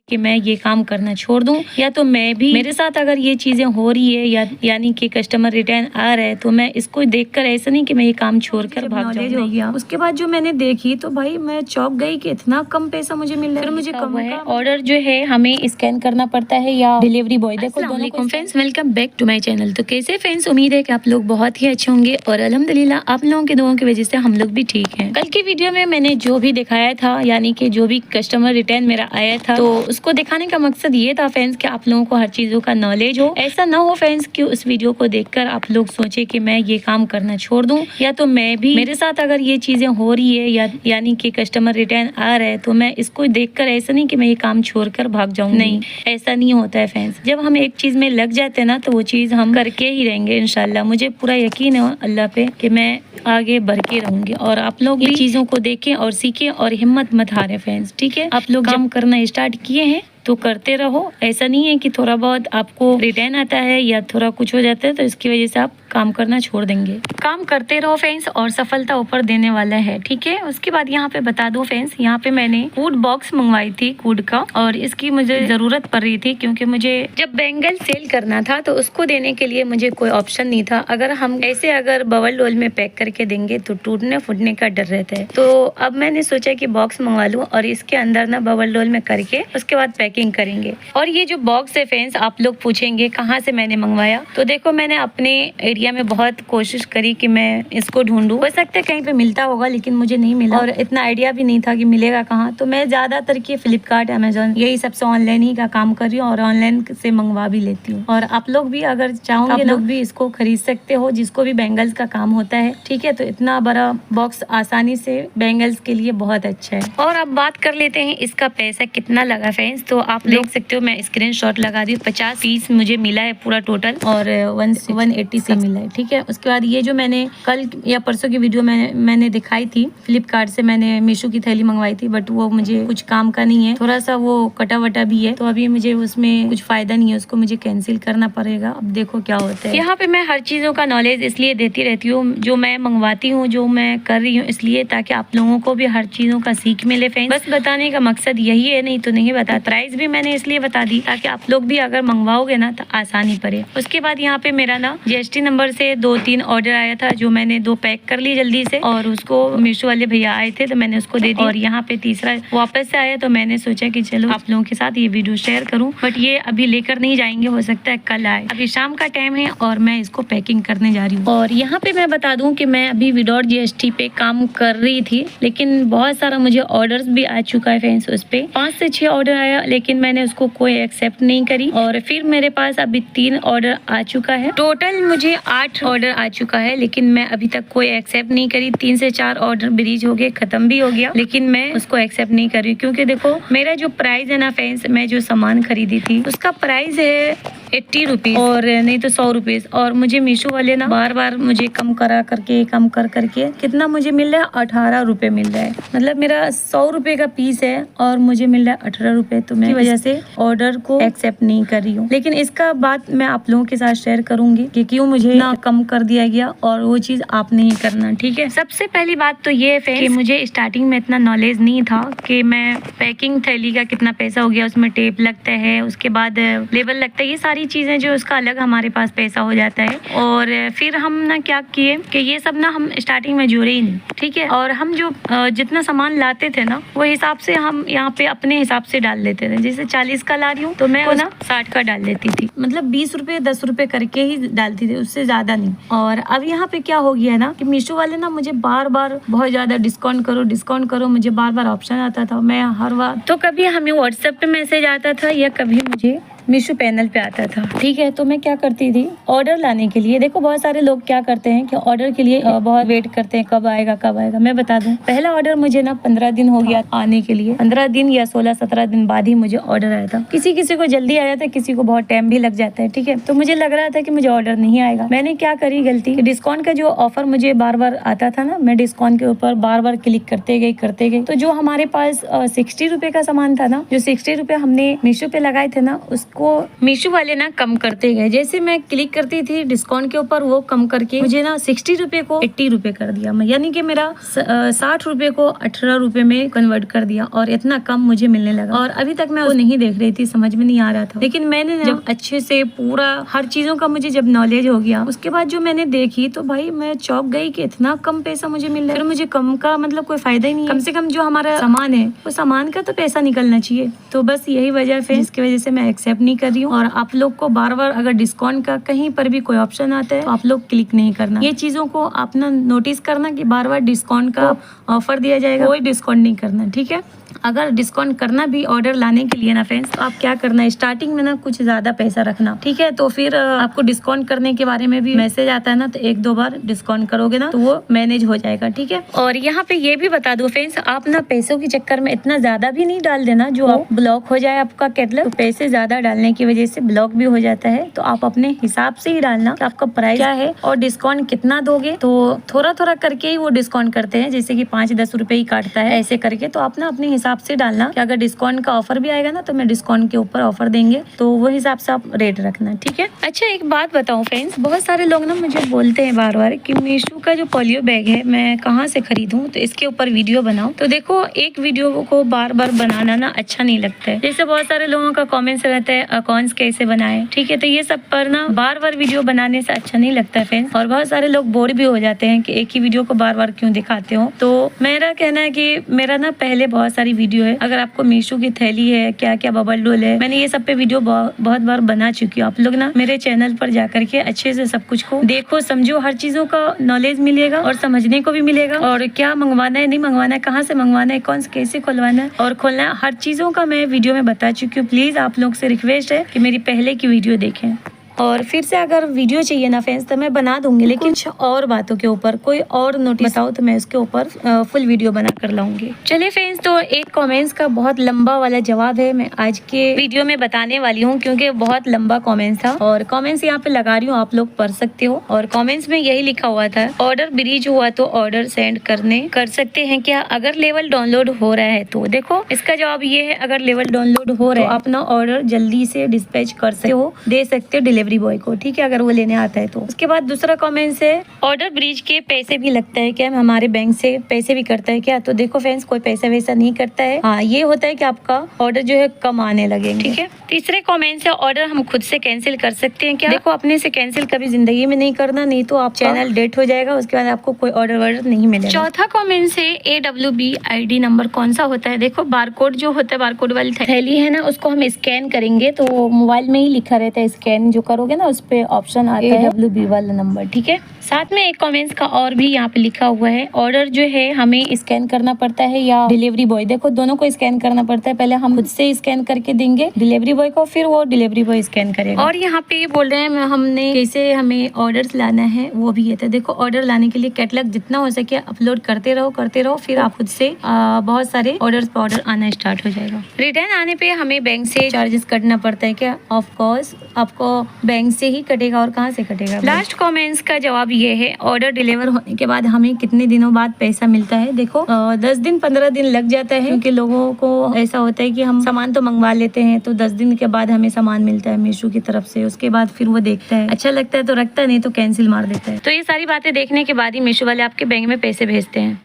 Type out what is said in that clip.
कि मैं ये काम करना छोड़ दूं, या तो मैं भी, मेरे साथ अगर ये चीजें हो रही है या यानी कि कस्टमर रिटर्न आ रहा है, तो मैं इसको देखकर ऐसा नहीं कि मैं ये काम छोड़कर भाग जाऊं। हो गया उसके बाद जो मैंने देखी तो भाई मैं चौंक गई कि इतना कम पैसा मुझे मिल रहा है। फिर मुझे कम है ऑर्डर जो है हमें स्कैन करना पड़ता है या डिलीवरी बॉय। देखो दोनों को friends, welcome back to my channel. तो कैसे फ्रेंड्स, उम्मीद है कि आप लोग बहुत ही अच्छे होंगे और अल्हम्दुलिल्लाह आप लोगों के दुआओं की वजह से हम लोग भी ठीक हैं। कल की वीडियो में मैंने जो भी दिखाया था, यानी कि जो भी कस्टमर रिटर्न मेरा आया था, तो उसको दिखाने का मकसद ये था फ्रेंड्स कि आप लोगों को हर चीजों का नॉलेज हो। ऐसा ना हो फ्रेंड्स कि उस वीडियो को देखकर आप लोग सोचे कि मैं ये काम करना छोड़ दूं, या तो मैं भी, मेरे साथ अगर ये चीजें हो रही है या यानी कि कस्टमर रिटर्न आ रहा है, तो मैं इसको देखकर ऐसा नहीं कि मैं ये काम छोड़कर भाग जाऊं। नहीं, ऐसा नहीं होता है फ्रेंड्स। जब हम एक चीज में लग जाते हैं ना, तो वो चीज हम करके ही रहेंगे इंशाल्लाह। मुझे पूरा यकीन है अल्लाह पे कि मैं आगे बढ़ के रहूंगी, और आप लोग भी चीजों को देखें और सीखें और हिम्मत मत हारें फ्रेंड्स। ठीक है, आप लोग काम करना स्टार्ट किए हैं तो करते रहो। ऐसा नहीं है कि थोड़ा बहुत आपको रिटर्न आता है या थोड़ा कुछ हो जाता है तो इसकी वजह से आप काम करना छोड़ देंगे। काम करते रहो फ्रेंड्स और सफलता ऊपर देने वाला है। ठीक है, उसके बाद यहाँ पे बता दो फ्रेंड्स, यहाँ पे मैंने फूड बॉक्स मंगवाई थी फूड का, और इसकी मुझे जरूरत पड़ रही थी क्योंकि मुझे जब बैंगल सेल करना था तो उसको देने के लिए मुझे कोई ऑप्शन नहीं था। अगर हम ऐसे अगर बबल रोल में पैक करके देंगे तो टूटने फूटने का डर रहता है। तो अब मैंने सोचा कि बॉक्स मंगवा लूं और इसके अंदर ना बबल रोल में करके उसके बाद पैकिंग करेंगे। और ये जो बॉक्स है फ्रेंड्स, आप लोग पूछेंगे कहाँ से मैंने मंगवाया, तो देखो मैंने अपने एरिया में बहुत कोशिश करी कि मैं इसको ढूंढूं। हो सकता है कहीं पे मिलता होगा लेकिन मुझे नहीं मिला, और इतना आइडिया भी नहीं था कि मिलेगा कहाँ। तो मैं ज्यादातर की फ्लिपकार्ट, अमेजोन, यही सबसे ऑनलाइन ही का काम कर रही हूँ और ऑनलाइन से मंगवा भी लेती हूँ। और आप लोग भी अगर चाहोगे आप लोग भी इसको खरीद सकते हो, जिसको भी बैंगल्स का काम होता है। ठीक है, तो इतना बड़ा बॉक्स आसानी से बैंगल्स के लिए बहुत अच्छा है। और अब बात कर लेते हैं इसका पैसा कितना लगा फ्रेंड्स। तो आप देख सकते हो, मैं स्क्रीनशॉट लगा दी। 50 पीस मुझे मिला है पूरा टोटल, और 180 से मिला है। ठीक है, उसके बाद ये जो मैंने कल या परसों की वीडियो में मैंने दिखाई थी, फ्लिपकार्ट से मैंने मीशो की थैली मंगवाई थी, बट वो मुझे कुछ काम का नहीं है, थोड़ा सा वो कटा वटा भी है, तो अभी मुझे उसमें कुछ फायदा नहीं है, उसको मुझे कैंसिल करना पड़ेगा। अब देखो क्या होता है। यहाँ पे मैं हर चीजों का नॉलेज इसलिए देती रहती हूँ, जो मैं मंगवाती हूँ, जो मैं कर रही हूँ, इसलिए ताकि आप लोगों को भी हर चीजों का सीख मिले फ्रेंड्स। बस बताने का मकसद यही है, नहीं तो नहीं बता। प्राइस भी मैंने इसलिए बता दी ताकि आप लोग भी अगर मंगवाओगे ना तो आसानी पड़े। उसके बाद यहाँ पे मेरा ना जीएसटी नंबर से 2-3 ऑर्डर आया था, जो मैंने 2 पैक कर ली जल्दी से, और उसको मीशो वाले भैया आए थे तो मैंने उसको दे दी। और यहाँ पे तीसरा वापस से आया तो मैंने सोचा कि चलो आप लोगों के साथ ये वीडियो शेयर करूँ, बट ये अभी लेकर नहीं जाएंगे, हो सकता है कल आए। अभी शाम का टाइम है और मैं इसको पैकिंग करने जा रही हूँ। और यहाँ पे मैं बता दूँ कि मैं अभी विदाउट जीएसटी पे काम कर रही थी, लेकिन बहुत सारा मुझे ऑर्डर भी आ चुका है फ्रेंड्स। उस पे 5 से 6 ऑर्डर आया, लेकिन मैंने उसको कोई एक्सेप्ट नहीं करी, और फिर मेरे पास अभी 3 ऑर्डर आ चुका है। टोटल मुझे 8 ऑर्डर आ चुका है, लेकिन मैं अभी तक कोई एक्सेप्ट नहीं करी। 3 से 4 ऑर्डर ब्रीज हो गए, खत्म भी हो गया, लेकिन मैं उसको एक्सेप्ट नहीं कर रही, क्योंकि देखो मेरा जो प्राइस है ना फ्रेंड्स, मैं जो सामान खरीदी थी उसका प्राइस है 80 रुपीज, और नहीं तो 100 रुपीज। और मुझे मीशो वाले ना बार बार मुझे कम करा करके कम कर करके कितना मुझे मिल रहा है, 18 रुपए मिल रहा है। मतलब मेरा 100 रुपए का पीस है और मुझे मिल रहा है 18 रुपए। तो मैं वजह से ऑर्डर को एक्सेप्ट नहीं कर रही हूँ, लेकिन इसका बात मैं आप लोगों के साथ शेयर करूंगी कि क्यों मुझे ना कम कर दिया गया, और वो चीज आप नहीं करना। ठीक है, सबसे पहली बात तो ये है कि मुझे स्टार्टिंग में इतना नॉलेज नहीं था कि मैं पैकिंग थैली का कितना पैसा हो गया, उसमें टेप लगता है, उसके बाद लेबल लगता है, ये सारी चीजें जो उसका अलग हमारे पास पैसा हो जाता है। और फिर हम ना क्या किए कि ये सब ना हम स्टार्टिंग में जोड़े ही नहीं। ठीक है, और हम जो जितना सामान लाते थे ना, वो हिसाब से हम यहाँ पे अपने हिसाब से डाल लेते थे। जैसे 40 का ला रही हूँ तो मैं ना 60 का डाल लेती थी, मतलब 20 रुपए 10 रुपए करके ही डालती थी, उससे ज्यादा नहीं। और अब यहाँ पे क्या हो गया ना कि मीशो वाले ना मुझे बार बार बहुत ज्यादा डिस्काउंट करो, मुझे बार बार ऑप्शन आता था। मैं हर बार तो कभी हमें व्हाट्सएप पे मैसेज आता था या कभी मुझे मीशो पैनल पे आता था। ठीक है, तो मैं क्या करती थी, ऑर्डर लाने के लिए, देखो बहुत सारे लोग क्या करते हैं कि ऑर्डर के लिए बहुत वेट करते हैं, कब आएगा कब आएगा। मैं बता दूं, पहला ऑर्डर मुझे ना 15 दिन हो गया आने के लिए, 15 दिन या 16-17 दिन बाद ही मुझे ऑर्डर आया था। किसी किसी को जल्दी आया था, किसी को बहुत टाइम भी लग जाता है। ठीक है, तो मुझे लग रहा था कि मुझे ऑर्डर नहीं आएगा। मैंने क्या करी गलती, डिस्काउंट का जो ऑफर मुझे बार बार आता था ना, मैं डिस्काउंट के ऊपर बार बार क्लिक करते गई। तो जो हमारे पास 60 रुपए का सामान था ना, जो 60 रुपए हमने मीशो पे लगाए थे ना, उसको मीशो वाले ना कम करते गए। जैसे मैं क्लिक करती थी डिस्काउंट के ऊपर, वो कम करके मुझे ना 60 रुपए को 80 रुपए कर दिया, यानी कि मेरा 60 रुपए को 18 रुपए में कन्वर्ट कर दिया और इतना कम मुझे मिलने लगा। और अभी तक मैं वो नहीं देख रही थी, समझ में नहीं आ रहा था, लेकिन मैंने जब अच्छे से पूरा हर चीजों का मुझे जब नॉलेज हो गया, उसके बाद जो मैंने देखी तो भाई मैं चौंक गई कि इतना कम पैसा मुझे मिल रहा है। फिर मुझे कम का मतलब कोई फायदा ही नहीं है, कम से कम जो हमारा सामान है वो सामान का तो पैसा निकलना चाहिए। तो बस यही वजह है जिसकी वजह से मैं एक्सेप्ट नहीं कर रही हूँ। और आप लोग को बार बार अगर डिस्काउंट का कहीं पर भी कोई ऑप्शन आता है तो आप लोग क्लिक नहीं करना। ये चीजों को आप ना नोटिस करना कि बार बार डिस्काउंट का ऑफर दिया जाएगा, कोई डिस्काउंट नहीं करना, ठीक है। अगर डिस्काउंट करना भी ऑर्डर लाने के लिए ना फ्रेंड्स, तो आप क्या करना है, स्टार्टिंग में ना कुछ ज्यादा पैसा रखना, ठीक है। तो फिर आपको डिस्काउंट करने के बारे में भी मैसेज आता है ना, तो 1-2 बार डिस्काउंट करोगे ना तो वो मैनेज हो जाएगा, ठीक है। और यहाँ पे ये भी बता दो फ्रेंड्स, आप ना पैसों के चक्कर में इतना ज्यादा भी नहीं डाल देना जो आप ब्लॉक हो जाए आपका कैटलॉग। तो पैसे ज्यादा डालने की वजह से ब्लॉक भी हो जाता है। तो आप अपने हिसाब से ही डालना कि आपका प्राइस क्या है और डिस्काउंट कितना दोगे। तो थोड़ा थोड़ा करके ही वो डिस्काउंट करते हैं, जैसे कि 5-10 रुपए ही काटता है ऐसे करके। तो आप ना अपने हिसाब से डालना कि अगर डिस्काउंट का ऑफर भी आएगा ना तो मैं डिस्काउंट के ऊपर ऑफर देंगे, तो वो हिसाब से आप रेट रखना, ठीक है। अच्छा एक बात बताऊं फ्रेंड्स, बहुत सारे लोग ना मुझे बोलते हैं बार बार कि मीशो का जो पोलियो बैग है मैं कहाँ से खरीदूं, तो इसके ऊपर वीडियो बनाओ। तो देखो एक वीडियो को बार बार बनाना ना अच्छा नहीं लगता है। जैसे बहुत सारे लोगों का कमेंट्स रहता है अकाउंट्स कैसे बनाए, ठीक है। तो ये सब पर ना बार बार वीडियो बनाने से अच्छा नहीं लगता है फ्रेंड्स। और बहुत सारे लोग बोर भी हो जाते हैं कि एक ही वीडियो को बार बार क्यों दिखाते हो। तो मेरा कहना है कि मेरा ना पहले बहुत सारी वीडियो है, अगर आपको मीशो की थैली है, क्या क्या बबल डोल है, मैंने ये सब पे वीडियो बहुत बार बना चुकी हूँ। आप लोग ना मेरे चैनल पर जाकर के अच्छे से सब कुछ को देखो, समझो, हर चीजों का नॉलेज मिलेगा और समझने को भी मिलेगा। और क्या मंगवाना है, नहीं मंगवाना है, कहाँ से मंगवाना है, कौन से कैसे खुलवाना है और खोलना है, हर चीजों का मैं वीडियो में बता चुकी हूँ। प्लीज आप लोग से रिक्वेस्ट है कि मेरी पहले की वीडियो देखें। और फिर से अगर वीडियो चाहिए ना फ्रेंड्स तो मैं बना दूंगी, लेकिन कुछ और बातों के ऊपर कोई और नोटिस बताओ तो मैं उसके ऊपर फुल वीडियो बना कर लाऊंगी। चलिए फ्रेंड्स, तो एक कमेंट्स का बहुत लंबा वाला जवाब है, मैं आज के वीडियो में बताने वाली हूँ क्योंकि बहुत लंबा कमेंट्स था। और कमेंट्स यहाँ पे लगा रही हूँ, आप लोग पढ़ सकते हो। और कमेंट्स में यही लिखा हुआ था, ऑर्डर ब्रीच हुआ तो ऑर्डर सेंड कर सकते हैं क्या अगर लेवल डाउनलोड हो रहा है तो। देखो इसका जवाब ये है, अगर लेवल डाउनलोड हो रहा है तो अपना ऑर्डर जल्दी से डिस्पैच कर सकते हो, दे सकते हो डिलीवरी बॉय को, ठीक है, अगर वो लेने आता है तो। उसके बाद दूसरा कमेंट है, ऑर्डर ब्रीच के पैसे भी लगता है क्या, हमारे बैंक से पैसे भी करता है क्या। तो देखो फ्रेंड्स, कोई पैसा वैसा नहीं करता है। हाँ, ये होता है कि आपका ऑर्डर जो है कम आने लगेंगे, ठीक है। तीसरे कमेंट है, ऑर्डर हम खुद से कैंसिल कर सकते हैं क्या। देखो अपने से कैंसिल कभी जिंदगी में नहीं करना, नहीं तो आप चैनल डेट हो जाएगा, उसके बाद आपको कोई ऑर्डर वर्डर नहीं मिलेगा। चौथा कमेंट है, AWB ID नंबर कौन सा होता है। देखो बारकोड जो होता है, बारकोड वाली थैली है ना, उसको हम स्कैन करेंगे तो मोबाइल में ही लिखा रहता है, स्कैन जो करोगे ना उस पे ऑप्शन आता है AWB वाला नंबर, ठीक है। साथ में एक कमेंट्स का और भी यहाँ पे लिखा हुआ है, ऑर्डर जो है हमें स्कैन करना पड़ता है या डिलीवरी बॉय। देखो दोनों को स्कैन करना पड़ता है, पहले हम खुद से स्कैन करके देंगे डिलीवरी बॉय को, फिर वो डिलीवरी बॉय स्कैन करेगा। और यहाँ पे बोल रहे हैं हमने कैसे हमें ऑर्डर्स लाना है, वो भी है। तो देखो ऑर्डर लाने के लिए कैटलॉग जितना हो सके अपलोड करते रहो, फिर आप खुद से बहुत सारे ऑर्डर्स पे ऑर्डर आना स्टार्ट हो जाएगा। रिटर्न आने पे हमें बैंक से चार्जेस कटना पड़ता है क्या। ऑफ कोर्स आपको बैंक से ही कटेगा, और कहाँ से कटेगा। लास्ट कमेंट्स का जवाब ये है, ऑर्डर डिलीवर होने के बाद हमें कितने दिनों बाद पैसा मिलता है। देखो 10 दिन 15 दिन लग जाता है, क्योंकि लोगों को ऐसा होता है कि हम सामान तो मंगवा लेते हैं तो 10 दिन के बाद हमें सामान मिलता है मीशो की तरफ से। उसके बाद फिर वो देखता है, अच्छा लगता है तो रखता है, नहीं तो कैंसिल मार देता है। तो ये सारी बातें देखने के बाद ही मीशो वाले आपके बैंक में पैसे भेजते हैं।